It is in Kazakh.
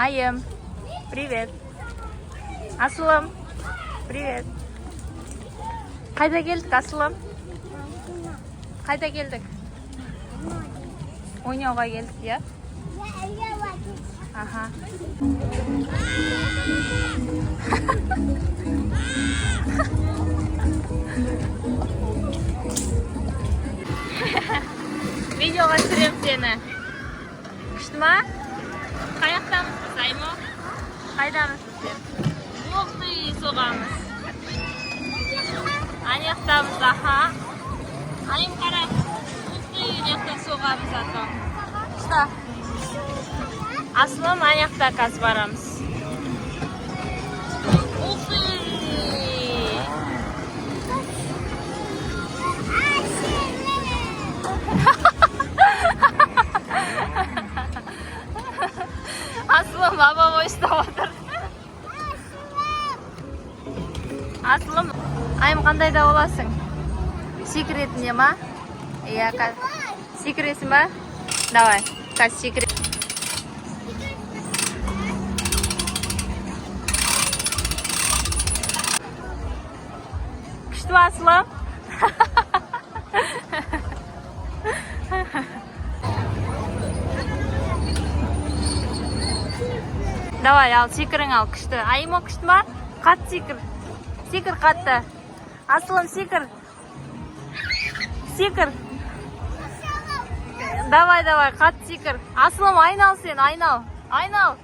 Айым, привет. Асылым, привет. Қайда келдік, Асылым? Қайда келдік? Ойнауға келдік, я? Аха. Видеоға түсірем сені. Күшті ма? Қаяқтамыз, Аймо? Қайдамыз сен? Оқты соғамыз. Аяқтамыз, аха. Айым қара. Оқты аяқта соғамыз, аха. Күшті. Асылым аяқта қаз барамыз. Оқты. Asılım babam oysta otur. Asılım, ayım қандай да olasың? Секретіне ма? Iya, секретсің ба? Давай, каз секрет. Күшті ма, Асылым? Давай, ал, секірің ал, күшті. Айымо күшті ма? Қатты секір. Секір қатты. Асылым, секір. Секір. Давай, қатты секір. Асылым, айнал сен, айнал. Айнал.